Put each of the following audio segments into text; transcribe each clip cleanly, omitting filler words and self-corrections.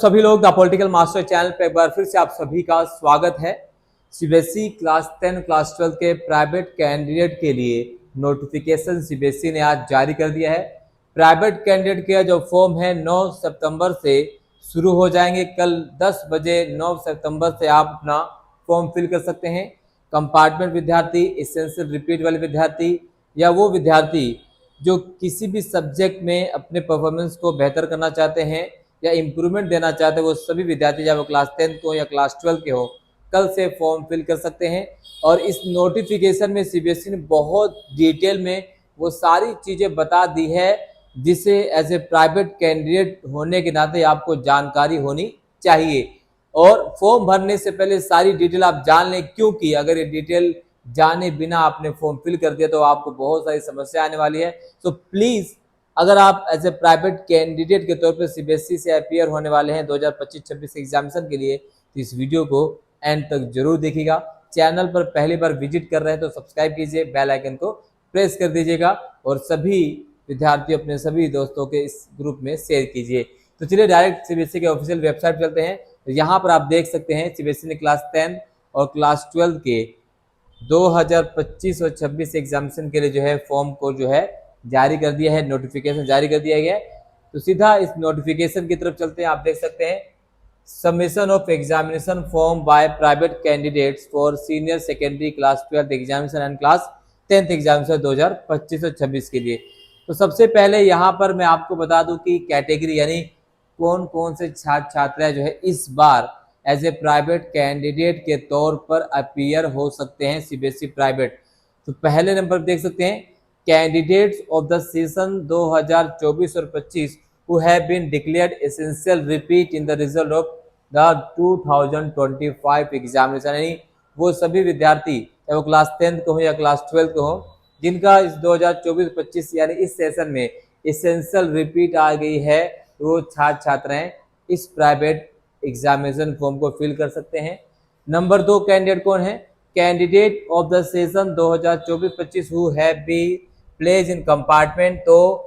सभी लोग the political master channel पे एक बार फिर से आप सभी का स्वागत है। सीबीएसई क्लास 10 क्लास 12 के प्राइवेट कैंडिडेट के लिए नोटिफिकेशन सीबीएसई ने आज जारी कर दिया है। प्राइवेट कैंडिडेट के जो फॉर्म है 9 सितंबर से शुरू हो जाएंगे। कल 10 बजे 9 सितंबर से आप अपना फॉर्म फिल कर सकते हैं। कंपार्टमेंट विद्यार्थी, एसेंशियल रिपीट वाले विद्यार्थी या वो विद्यार्थी जो किसी भी सब्जेक्ट में अपने परफॉर्मेंस को बेहतर करना चाहते हैं या इम्प्रूवमेंट देना चाहते हैं, वो सभी विद्यार्थी चाहे वो क्लास 10 के हो या क्लास 12 के हो, कल से फॉर्म फिल कर सकते हैं। और इस नोटिफिकेशन में सीबीएसई ने बहुत डिटेल में वो सारी चीज़ें बता दी है जिसे एज ए प्राइवेट कैंडिडेट होने के नाते आपको जानकारी होनी चाहिए। और फॉर्म भरने से पहले सारी डिटेल आप जान लें, क्योंकि अगर ये डिटेल जाने बिना आपने फॉर्म फिल कर दिया तो आपको बहुत सारी समस्या आने वाली है। तो प्लीज़, अगर आप एज ए प्राइवेट कैंडिडेट के तौर पर सीबीएसई से अपीयर होने वाले हैं 2025-26 एग्जामिनेशन के लिए, तो इस वीडियो को एंड तक जरूर देखिएगा। चैनल पर पहली बार विजिट कर रहे हैं तो सब्सक्राइब कीजिए, बेल आइकन को प्रेस कर दीजिएगा और सभी विद्यार्थी अपने सभी दोस्तों के इस ग्रुप में शेयर कीजिए। तो चलिए डायरेक्ट सीबीएसई के ऑफिशियल वेबसाइट पर चलते हैं। तो यहाँ पर आप देख सकते हैं सीबीएसई ने क्लास 10 और क्लास 12 के 2025 और 26 एग्जामिनेशन के लिए जो है फॉर्म को जो है जारी कर दिया है, नोटिफिकेशन जारी कर दिया गया है। तो सीधा इस नोटिफिकेशन की तरफ चलते हैं। आप देख सकते हैं submission of examination form by private candidates for senior secondary class 12 examination and class 10th examination 2025 और 26 के लिए। तो सबसे पहले यहाँ पर मैं आपको बता दूं कि कैटेगरी यानी कौन कौन से छात्र छात्राएं जो है इस बार एज ए प्राइवेट कैंडिडेट के तौर पर अपीयर हो सकते हैं सीबीएसई प्राइवेट। तो पहले नंबर पर देख सकते हैं कैंडिडेट्स ऑफ द सेशन 2024 और 25 who have been declared essential repeat in the result of the 2025 examination, यानी वो सभी विद्यार्थी चाहे वो क्लास 10 के हो या क्लास 12 के हो जिनका इस 2024-25 यानी इस सेशन में एसेंशियल रिपीट आ गई है, वो छात्र छात्राएं इस प्राइवेट एग्जामिनेशन फॉर्म को फिल कर सकते हैं। नंबर 2 कैंडिडेट कौन है? Candidate of the session 2024-25 who have been place in compartment. तो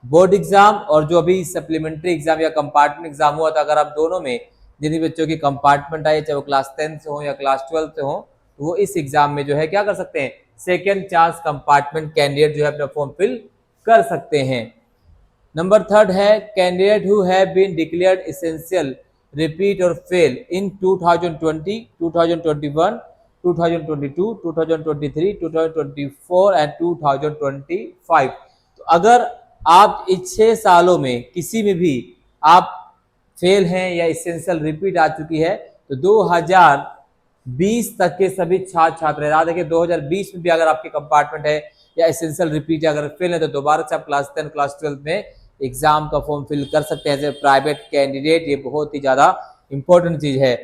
बोर्ड एग्जाम और जो अभी सप्लीमेंट्री एग्जाम या कंपार्टमेंट एग्जाम हुआ था, अगर आप दोनों में जिन बच्चों की कंपार्टमेंट आई चाहे वो क्लास 10 से हो या क्लास 12 से हो, तो वो इस एग्जाम में जो है क्या कर सकते हैं, सेकेंड चांस कंपार्टमेंट कैंडिडेट जो है अपना फॉर्म फिल कर सकते हैं। नंबर 3 है candidate who have been declared essential repeat और फेल इन 2020, 2021, 2022, 2023, 2024 एंड 2025। तो अगर आप इस 6 सालों में किसी में भी आप फेल हैं या एसेंशियल रिपीट आ चुकी है, तो 2020 तक के सभी छात्र छात्र, याद है कि 2020 में भी अगर आपके कंपार्टमेंट है या एसेंशियल रिपीट अगर फेल है तो दोबारा से आप क्लास 10 क्लास 12 में एग्जाम का फॉर्म फिल कर सकते हैं एज ए प्राइवेट कैंडिडेट। ये बहुत ही ज्यादा इंपॉर्टेंट चीज है।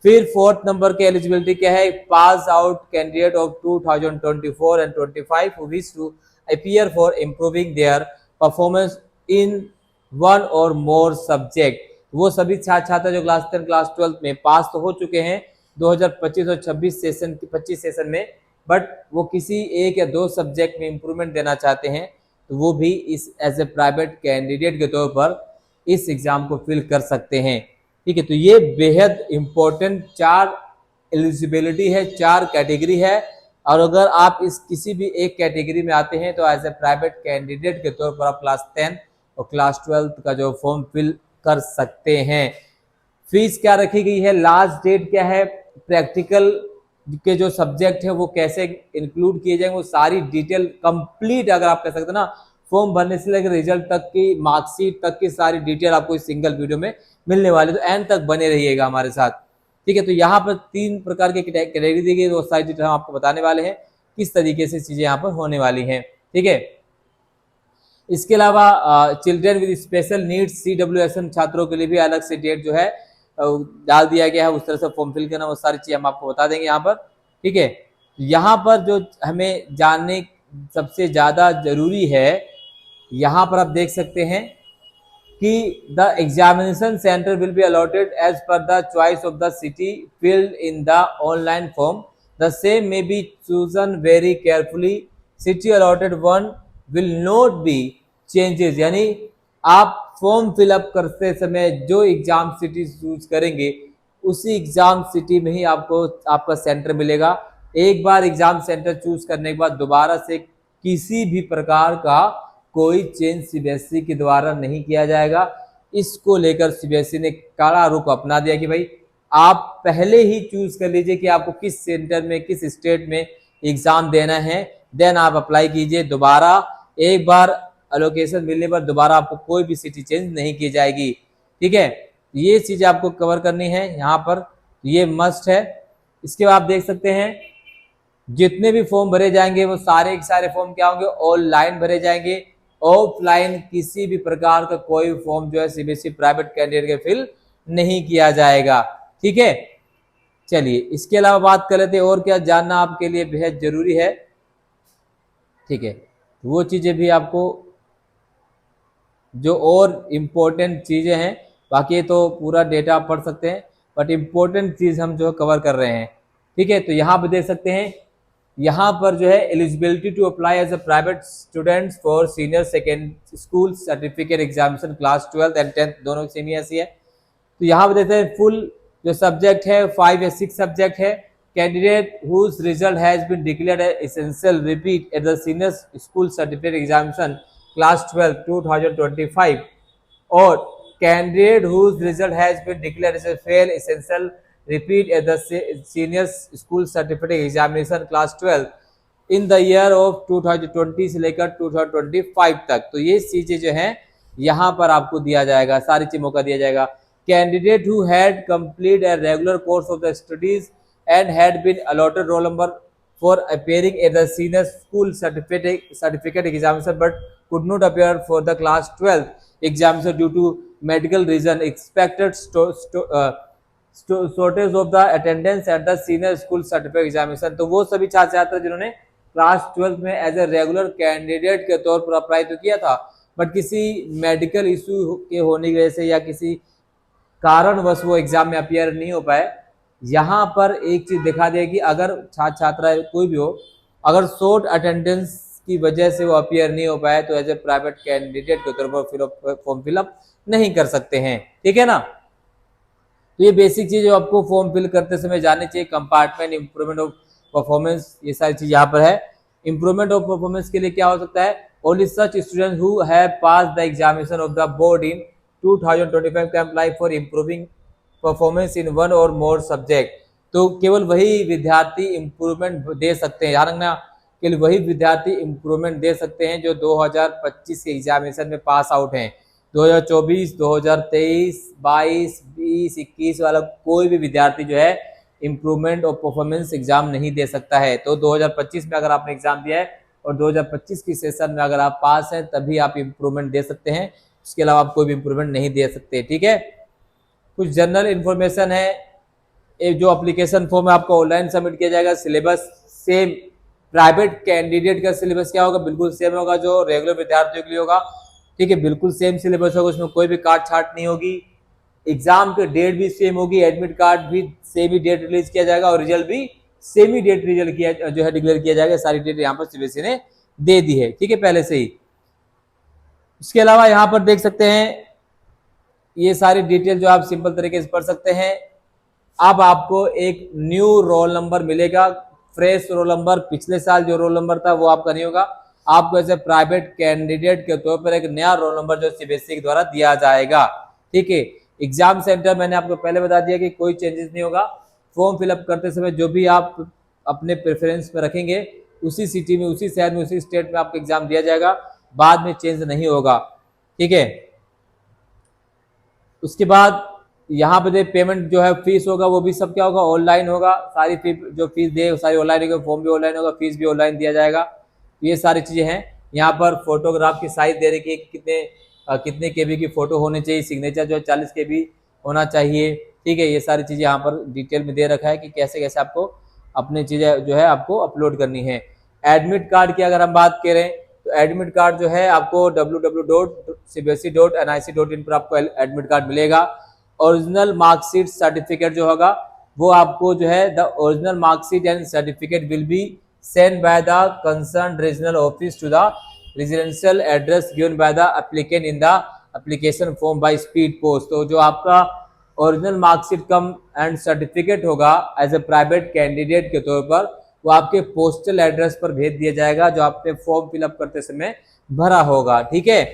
फिर 4th नंबर के एलिजिबिलिटी क्या है? Pass out candidate of 2024 and 25 who wish to appear for improving their performance in one or more subject. वो सभी छात्र छात्रा जो क्लास 10 क्लास 12 में पास तो हो चुके हैं 2025 और 26 सेशन में, बट वो किसी एक या दो सब्जेक्ट में इंप्रूवमेंट देना चाहते हैं, तो वो भी इस एज ए प्राइवेट कैंडिडेट के तौर पर इस एग्जाम को फिल कर सकते हैं। ठीक है, तो ये बेहद इंपॉर्टेंट 4 एलिजिबिलिटी है, 4 कैटेगरी है। और अगर आप इस किसी भी एक कैटेगरी में आते हैं तो एज ए प्राइवेट कैंडिडेट के तौर पर आप क्लास 10 और क्लास 12 का जो फॉर्म फिल कर सकते हैं। फीस क्या रखी गई है? लास्ट डेट क्या है? प्रैक्टिकल के जो सब्जेक्ट है वो कैसे इंक्लूड किए जाएंगे, वो सारी डिटेल कंप्लीट अगर आप कह सकते हैं ना, फॉर्म भरने से लेकर रिजल्ट तक की, मार्कशीट तक की सारी डिटेल आपको इस सिंगल वीडियो में मिलने वाली। तो एंड तक बने रहिएगा हमारे साथ। ठीक है, तो यहाँ पर 3 प्रकार की कैटेगरी दी गई, वो सारी डिटेल हम आपको बताने वाले हैं किस तरीके से चीजें यहाँ पर होने वाली हैं। ठीक है, इसके अलावा children with special needs CWSM छात्रों के लिए भी अलग से डेट जो है डाल दिया गया है, उस तरह से फॉर्म फिल करना, वो सारी चीजें हम आपको बता देंगे यहाँ पर। ठीक है, यहाँ पर जो हमें जानने सबसे ज्यादा जरूरी है, यहाँ पर आप देख सकते हैं कि the examination centre will be allotted as per the choice of the city filled in the online form. The same may be chosen very carefully. City allotted one will not be changes, यानी आप form fill up करते समय जो exam city choose करेंगे उसी exam city में ही आपको आपका सेंटर मिलेगा। एक बार एग्जाम सेंटर चूज करने के बाद दोबारा से किसी भी प्रकार का कोई चेंज सीबीएसई के द्वारा नहीं किया जाएगा। इसको लेकर सीबीएसई ने कड़ा रुख अपना दिया कि भाई आप पहले ही चूज कर लीजिए कि आपको किस सेंटर में किस स्टेट में एग्जाम देना है, देन आप अप्लाई कीजिए। दोबारा एक बार अलोकेशन मिलने पर दोबारा आपको कोई भी सिटी चेंज नहीं की जाएगी। ठीक है, ये चीजें आपको कवर करनी है यहाँ पर, ये मस्ट है। इसके बाद आप देख सकते हैं जितने भी फॉर्म भरे जाएंगे वो सारे के सारे फॉर्म क्या होंगे, ऑनलाइन भरे जाएंगे। ऑफलाइन किसी भी प्रकार का कोई फॉर्म जो है सीबीएसई प्राइवेट कैंडिडेट के फिल नहीं किया जाएगा। ठीक है, चलिए इसके अलावा बात कर लेते हैं और क्या जानना आपके लिए बेहद जरूरी है। ठीक है, वो चीजें भी आपको जो और इम्पोर्टेंट चीजें हैं, बाकी तो पूरा डेटा आप पढ़ सकते हैं, बट इम्पोर्टेंट चीज हम जो कवर कर रहे हैं। ठीक है, तो यहाँ पर देख सकते हैं, यहाँ पर जो है eligibility to apply as a private students for senior second school certificate examination class 12th and 10th दोनों सेम ही ऐसी है। तो यहाँ पर देखते हैं फुल जो सब्जेक्ट है 5 या 6 सब्जेक्ट है। Candidate whose result has been declared essential repeat at the senior school certificate examination class 12 2025 और candidate whose result has been declared as fail essential repeat at the senior school certificate examination class 12 in the year of 2020 से लेकर 2025 तक। तो ये चीजें जो हैं यहाँ पर आपको दिया जाएगा, सारी चीजों का दिया जाएगा। Candidate who had complete a regular course of the studies and had been allotted roll number for appearing at the senior school certificate examination but could not appear for the class 12 examination due to medical reason expected shortage of the attendance eight the senior school certificate examination. तो वो सभी छात्र छात्र जिन्होंने class 12 में as a regular candidate के तौर पर अप्लाई तो किया था, बट किसी मेडिकल इशू के होने की वजह से या किसी कारणवश वो एग्जाम में अपियर नहीं हो पाए। यहाँ पर एक चीज दिखा दिया कि अगर छात्र छात्रा कोई भी हो, अगर शॉर्ट अटेंडेंस की वजह से वो अपियर नहीं हो पाए तो एज ए प्राइवेट कैंडिडेट के तौर पर फॉर्म फिलअप नहीं कर सकते हैं। ठीक है ना, तो ये बेसिक चीज आपको फॉर्म फिल करते समय जाननी चाहिए। कंपार्टमेंट, इंप्रूवमेंट ऑफ परफॉर्मेंस, ये सारी चीज यहाँ पर है। इंप्रूवमेंट ऑफ परफॉर्मेंस के लिए क्या हो सकता है, only such student who have passed the examination of the board in 2025 can apply for improving performance in one or more subject. तो केवल वही विद्यार्थी इंप्रूवमेंट दे सकते हैं, ध्यान रखना, केवल वही विद्यार्थी इंप्रूवमेंट दे सकते हैं जो 2025 के एग्जामिनेशन में पास आउट हैं। 2024, 2023, 22, 20, 21 वाला कोई भी विद्यार्थी जो है इम्प्रूवमेंट और परफॉर्मेंस एग्जाम नहीं दे सकता है। तो 2025 में अगर आपने एग्जाम दिया है और 2025 की सेशन में अगर आप पास हैं तभी आप इम्प्रूवमेंट दे सकते हैं, उसके अलावा आप कोई भी इम्प्रूवमेंट नहीं दे सकते। ठीक है, कुछ जनरल इन्फॉर्मेशन है। एक जो एप्लीकेशन फॉर्म है आपको ऑनलाइन सबमिट किया जाएगा। सिलेबस सेम, प्राइवेट कैंडिडेट का सिलेबस क्या होगा, बिल्कुल सेम होगा जो रेगुलर विद्यार्थियों के लिए होगा। ठीक है, बिल्कुल सेम सिलेबस होगा, उसमें कोई भी काट छाट नहीं होगी। एग्जाम की डेट भी सेम होगी, एडमिट कार्ड भी सेम ही डेट रिलीज किया जाएगा और रिजल्ट भी सेम ही डेट रिजल्ट किया जो है डिक्लेयर किया जाएगा। सारी डेट यहाँ पर सीबीएसई ने दे दी है। ठीक है, पहले से ही। इसके अलावा यहाँ पर देख सकते हैं ये सारी डिटेल जो आप सिंपल तरीके से पढ़ सकते हैं। अब आपको एक न्यू रोल नंबर मिलेगा, फ्रेश रोल नंबर। पिछले साल जो रोल नंबर था वो आपका नहीं होगा, आपको ऐसे प्राइवेट कैंडिडेट के तौर पर एक नया रोल नंबर जो सीबीएसई के द्वारा दिया जाएगा। ठीक है, एग्जाम सेंटर मैंने आपको पहले बता दिया कि कोई चेंजेस नहीं होगा। फॉर्म फिलअप करते समय जो भी आप अपने प्रेफरेंस में रखेंगे उसी सिटी में, उसी शहर में, उसी स्टेट में आपको एग्जाम दिया जाएगा, बाद में चेंज नहीं होगा। ठीक है, उसके बाद यहाँ पे पेमेंट जो है फीस होगा वो भी सब क्या होगा, ऑनलाइन होगा। सारी फी जो फीस दे सारी ऑनलाइन होगी, फॉर्म भी ऑनलाइन होगा, फीस भी ऑनलाइन दिया जाएगा। ये सारी चीजें हैं। यहाँ पर फोटोग्राफ की साइज दे रखी है, कितने केबी की फोटो होनी चाहिए, सिग्नेचर जो है 40 केबी होना चाहिए। ठीक है, ये सारी चीजें यहाँ पर डिटेल में दे रखा है कि कैसे कैसे आपको अपनी चीजें जो है आपको अपलोड करनी है। एडमिट कार्ड की अगर हम बात करें तो एडमिट कार्ड जो है आपको www.cbse.nic.in पर आपको एडमिट कार्ड मिलेगा। ओरिजिनल मार्कशीट सर्टिफिकेट जो होगा वो आपको जो है the original marksheet and certificate will B sent by the concerned regional office to the residential address given by the applicant in the application form by speed post. तो जो आपका original marksheet come and certificate होगा as a private candidate के तौर पर, वो आपके postal address पर भेज दिया जाएगा जो आपने फॉर्म फिलअप करते समय भरा होगा। ठीक है,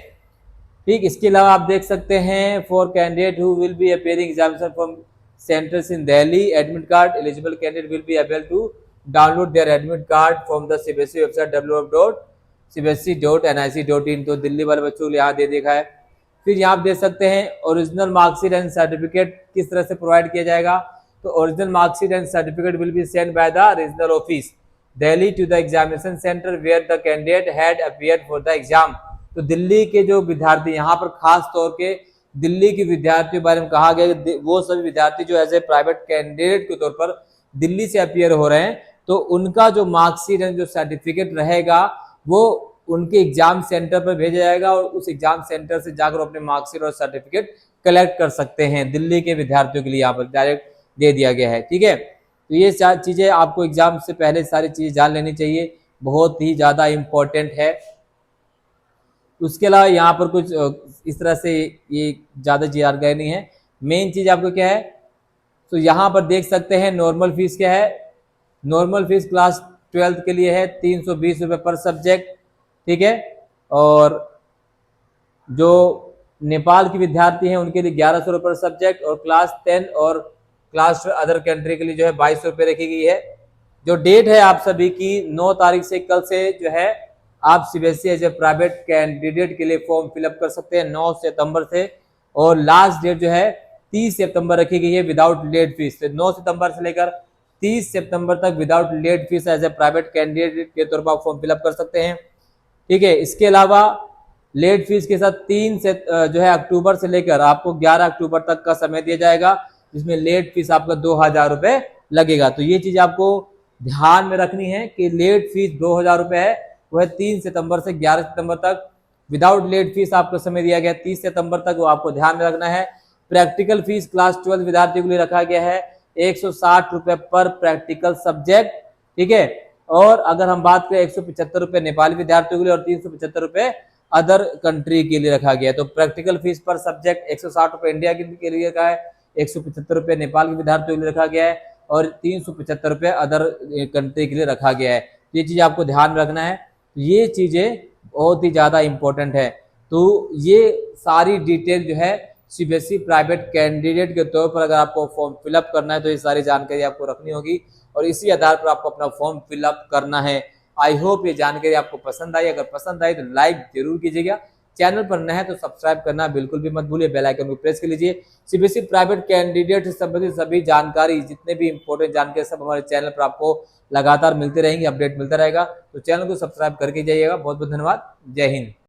ठीक। इसके अलावा आप देख सकते हैं for candidate who will be appearing examination from centres in Delhi, admit card eligible candidate will be able to download their admit card from the CBSE website www.cbsc.nic.in। तो दिल्ली वाले बच्चों को यहाँ दे देखा है। फिर यहाँ आप देख सकते हैं ओरिजिनल मार्कशीट एंड सर्टिफिकेट किस तरह से प्रोवाइड किया जाएगा। तो original marksheet and certificate will be send by the regional office Delhi to the examination centre where the candidate had appeared for the exam. तो दिल्ली के जो विद्यार्थी, यहाँ पर खास तौर के दिल्ली के विद्यार्थियों के बारे में कहा गया कि वो सभी विद्यार्थी जो एज ए प्राइवेट कैंडिडेट के तौर पर दिल्ली से अपीयर हो रहे हैं, तो उनका जो मार्कशीट एंड जो सर्टिफिकेट रहेगा वो उनके एग्जाम सेंटर पर भेजा जाएगा और उस एग्जाम सेंटर से जाकर अपने मार्कशीट और सर्टिफिकेट कलेक्ट कर सकते हैं। दिल्ली के विद्यार्थियों के लिए यहाँ पर डायरेक्ट दे दिया गया है। ठीक है, तो ये चीजें आपको एग्जाम से पहले सारी चीजें जान लेनी चाहिए, बहुत ही ज्यादा इंपॉर्टेंट है। उसके अलावा यहाँ पर कुछ इस तरह से ये ज़्यादा जानकारी नहीं है। मेन चीज़ आपको क्या है, तो यहाँ पर देख सकते हैं नॉर्मल फीस क्या है। नॉर्मल फीस क्लास 12 के लिए है 320 रुपये पर सब्जेक्ट। ठीक है, और जो नेपाल के विद्यार्थी हैं उनके लिए 1100 रुपये पर सब्जेक्ट, और क्लास 10 और क्लास अदर कंट्री के लिए जो है 2200 रुपये रखी गई है। जो डेट है आप सभी की 9 तारीख से, कल से जो है आप CBSE as a private candidate के लिए फॉर्म फिलअप कर सकते हैं 9 सितंबर से, और लास्ट डेट जो है 30 सितंबर रखी गई है विदाउट लेट फीस। तो 9 सितंबर से लेकर 30 सितंबर तक without late fee as a private candidate के तौर पर आप फॉर्म फिलअप कर सकते हैं। ठीक है, इसके अलावा लेट फीस के साथ 3 से जो है अक्टूबर से लेकर आपको 11 अक्टूबर तक का समय दिया जाएगा, जिसमें लेट फीस आपका 2000 रुपये लगेगा। तो ये चीज आपको ध्यान में रखनी है कि लेट फीस 2000 रुपये है, वह 3 सितंबर से 11 सितंबर तक। विदाउट लेट फीस आपको समय दिया गया 30 सितंबर तक, वो आपको ध्यान में रखना है। प्रैक्टिकल फीस क्लास 12 विद्यार्थियों के लिए रखा गया है 160 रुपये पर प्रैक्टिकल सब्जेक्ट। ठीक है, और अगर हम बात करें 175 रुपये नेपाली विद्यार्थियों के लिए और 375 रुपये अदर कंट्री के लिए रखा गया है। तो प्रैक्टिकल फीस पर सब्जेक्ट 160 रुपये इंडिया के लिए रखा है, 175 रुपये नेपाल के विद्यार्थियों के लिए रखा गया है, और 375 रुपये अदर कंट्री के लिए रखा गया है। ये चीज आपको ध्यान में रखना है, ये चीजें बहुत ही ज्यादा इंपॉर्टेंट है। तो ये सारी डिटेल जो है सीबीएसई प्राइवेट कैंडिडेट के तौर पर अगर आपको फॉर्म फिलअप करना है तो ये सारी जानकारी आपको रखनी होगी, और इसी आधार पर आपको अपना फॉर्म फिलअप करना है। आई होप ये जानकारी आपको पसंद आई। अगर पसंद आई तो लाइक जरूर कीजिएगा, चैनल पर नए हैं तो सब्सक्राइब करना बिल्कुल भी मत भूलिए, बेल आइकन को प्रेस कर लीजिए। सीबीएसई प्राइवेट कैंडिडेट से संबंधित सभी जानकारी, जितने भी इंपॉर्टेंट जानकारी सब हमारे चैनल पर आपको लगातार मिलते रहेंगे, अपडेट मिलता रहेगा। तो चैनल को सब्सक्राइब करके जाइएगा। बहुत बहुत धन्यवाद। जय हिंद।